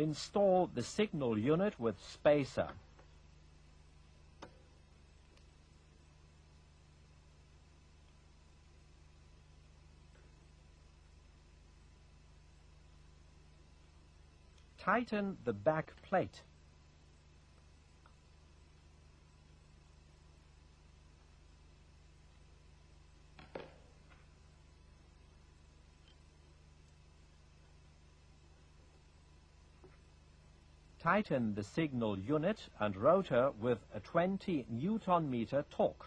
Install the signal unit with spacer. Tighten the back plate. Tighten the signal unit and rotor with a 20 Newton-meter torque.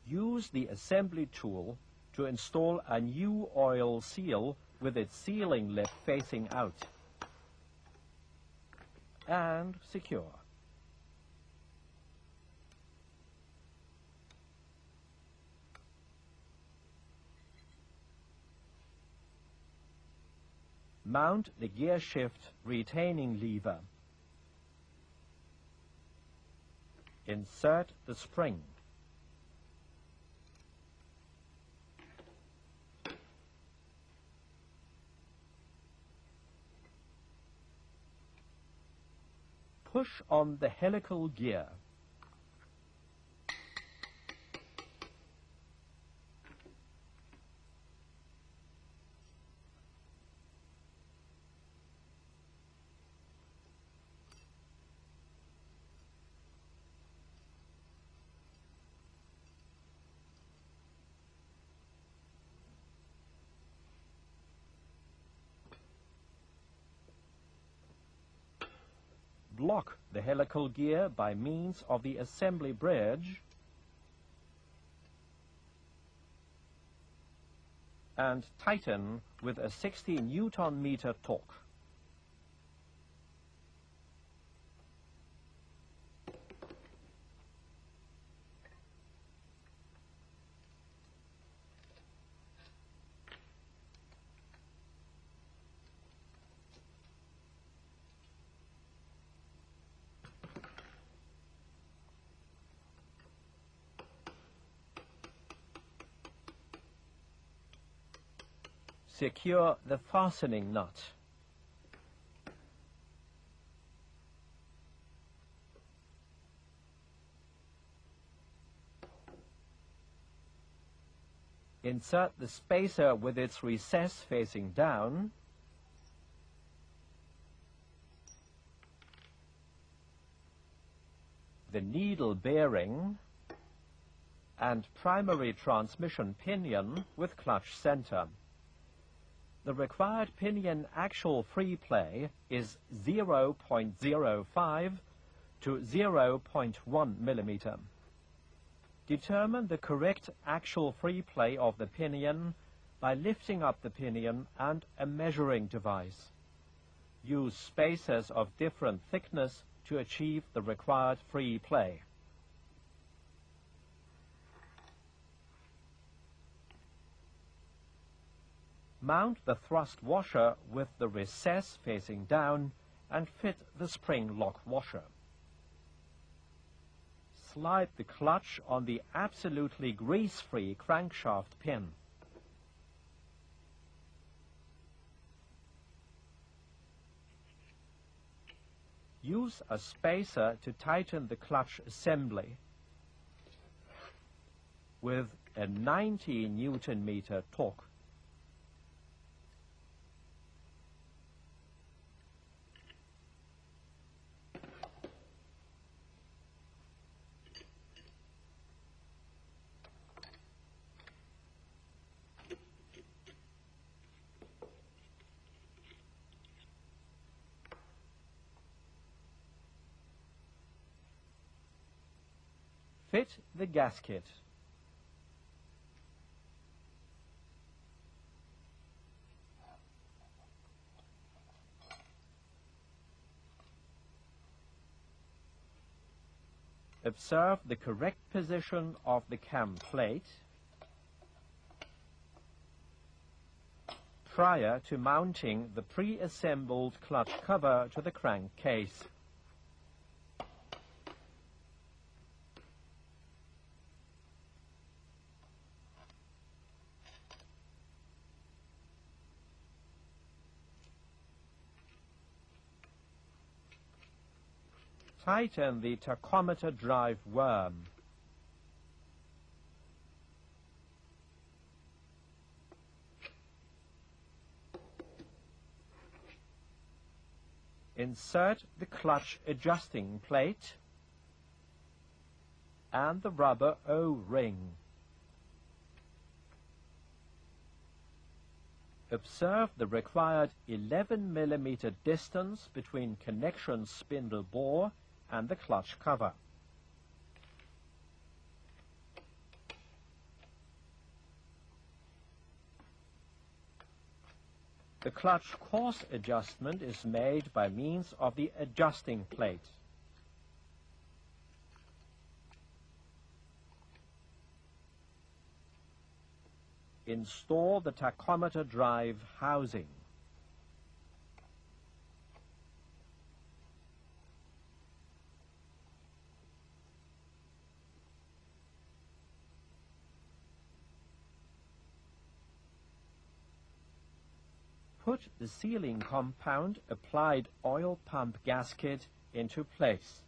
Use the assembly tool to install a new oil seal with its sealing lip facing out. And secure. Mount the gear shift retaining lever. Insert the spring. Push on the helical gear. Block the helical gear by means of the assembly bridge and tighten with a 60 Newton-meter torque. Secure the fastening nut. Insert the spacer with its recess facing down. The needle bearing and primary transmission pinion with clutch center. The required pinion actual free play is 0.05 to 0.1 millimeter. Determine the correct actual free play of the pinion by lifting up the pinion and a measuring device. Use spacers of different thickness to achieve the required free play. Mount the thrust washer with the recess facing down and fit the spring lock washer. Slide the clutch on the absolutely grease-free crankshaft pin. Use a spacer to tighten the clutch assembly with a 90 Newton-meter torque. Fit the gasket. Observe the correct position of the cam plate. prior to mounting the pre-assembled clutch cover to the crankcase. Tighten the tachometer drive worm. Insert the clutch adjusting plate and the rubber O-ring. Observe the required 11 mm distance between connection spindle bore and the clutch cover. The clutch course adjustment is made by means of the adjusting plate. Install the tachometer drive housing. Put the sealing compound applied oil pump gasket into place.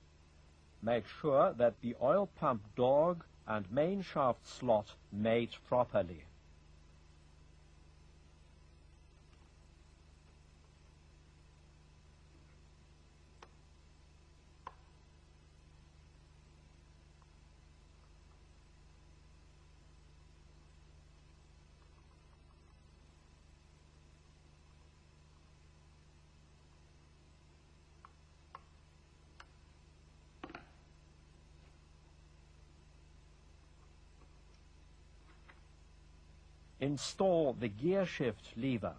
Make sure that the oil pump dog and main shaft slot mate properly. Install the gear shift lever.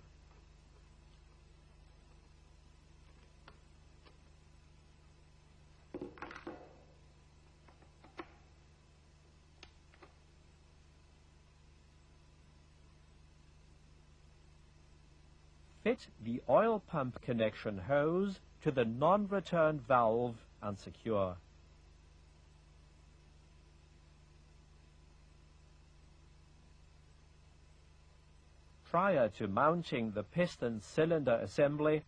Fit the oil pump connection hose to the non-return valve and secure. Prior to mounting the piston cylinder assembly,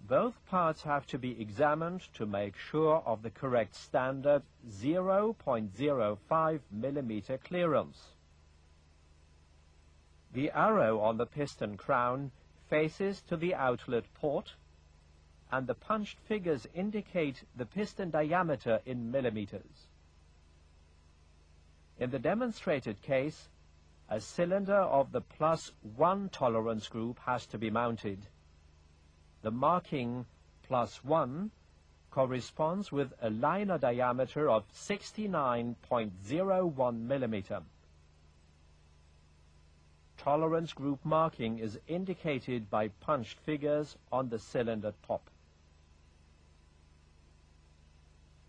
both parts have to be examined to make sure of the correct standard 0.05 mm clearance. The arrow on the piston crown faces to the outlet port, and the punched figures indicate the piston diameter in millimeters. In the demonstrated case, a cylinder of the +1 tolerance group has to be mounted. The marking +1 corresponds with a liner diameter of 69.01 millimeter. Tolerance group marking is indicated by punched figures on the cylinder top.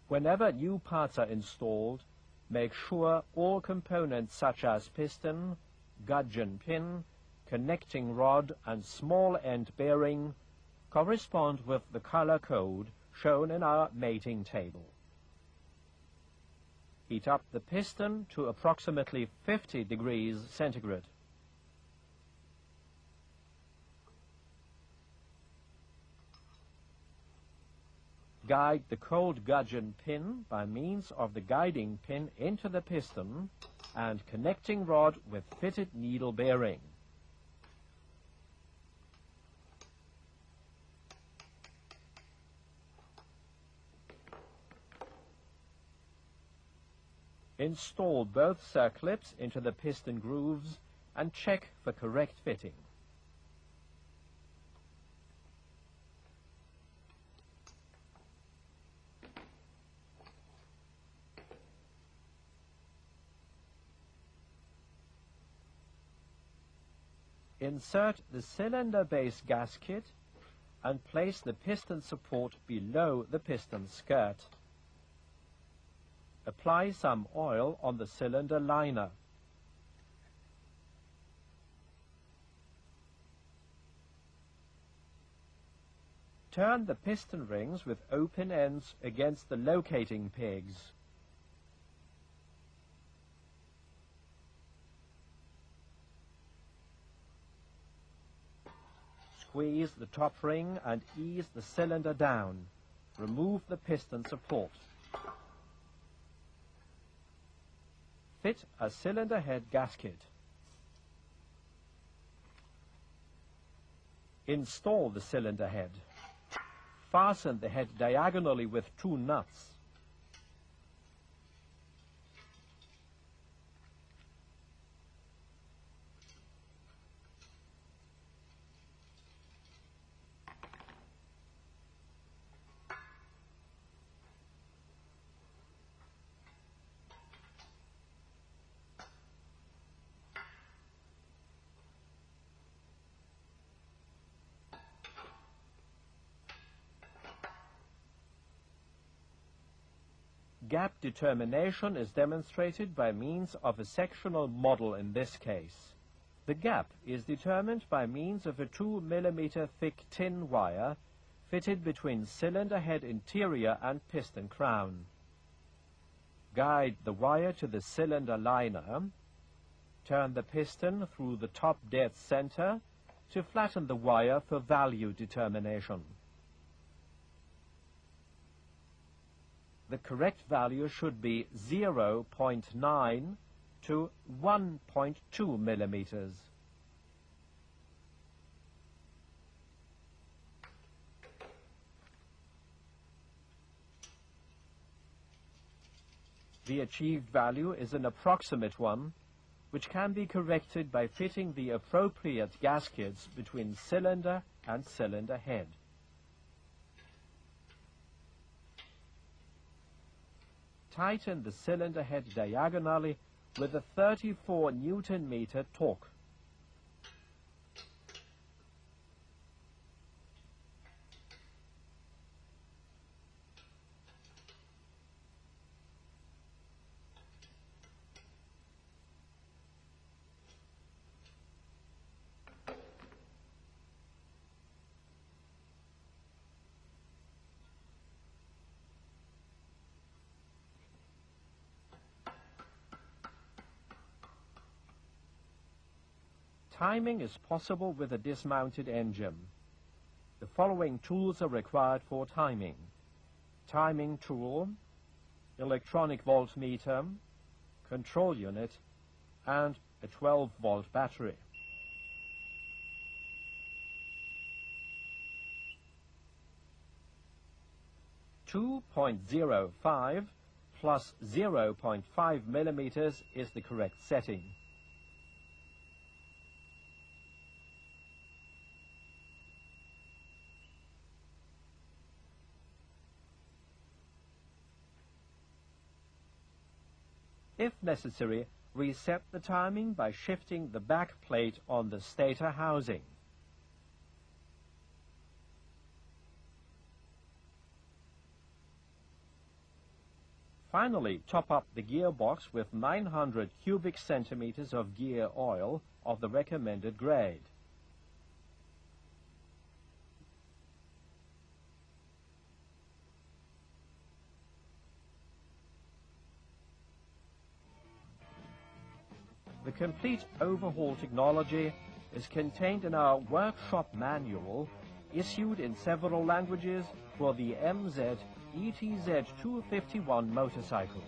Whenever new parts are installed, make sure all components such as piston, gudgeon pin, connecting rod and small end bearing correspond with the color code shown in our mating table. Heat up the piston to approximately 50 degrees centigrade. Guide the cold gudgeon pin by means of the guiding pin into the piston and connecting rod with fitted needle bearing. Install both circlips into the piston grooves and check for correct fitting. Insert the cylinder base gasket and place the piston support below the piston skirt. Apply some oil on the cylinder liner. Turn the piston rings with open ends against the locating pegs. Squeeze the top ring and ease the cylinder down. Remove the piston support. Fit a cylinder head gasket. Install the cylinder head. Fasten the head diagonally with 2 nuts. Gap determination is demonstrated by means of a sectional model in this case. The gap is determined by means of a 2 mm thick tin wire fitted between cylinder head interior and piston crown. Guide the wire to the cylinder liner. Turn the piston through the top dead center to flatten the wire for value determination. The correct value should be 0.9 to 1.2 millimeters. The achieved value is an approximate one, which can be corrected by fitting the appropriate gaskets between cylinder and cylinder head. Tighten the cylinder head diagonally with a 34 Newton-meter torque. Timing is possible with a dismounted engine. The following tools are required for timing: timing tool, electronic voltmeter, control unit, and a 12-volt battery. .05 plus 0.5 millimeters is the correct setting. If necessary, reset the timing by shifting the back plate on the stator housing. Finally, top up the gearbox with 900 cubic centimeters of gear oil of the recommended grade. The complete overhaul technology is contained in our workshop manual, issued in several languages for the MZ ETZ 251 motorcycle.